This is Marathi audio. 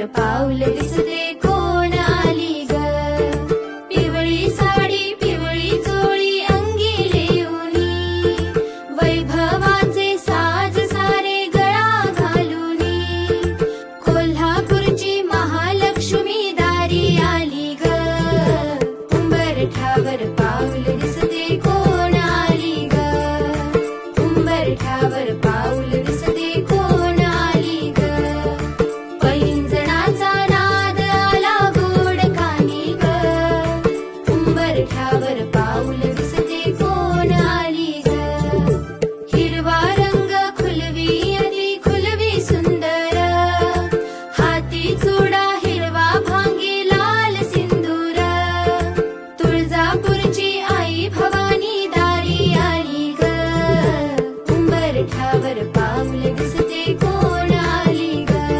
पाऊल दिसते कोण आली ग. पिवळी साडी पिवळी चोळी अंगी लेऊनी, वैभवाचे साज सारे गळा घालूनी, कोल्हापूरची महालक्ष्मी दारी आली ग. उंबरठ्यावर पाऊल दिसते कोण आली ग. उंबरठ्यावर पाऊल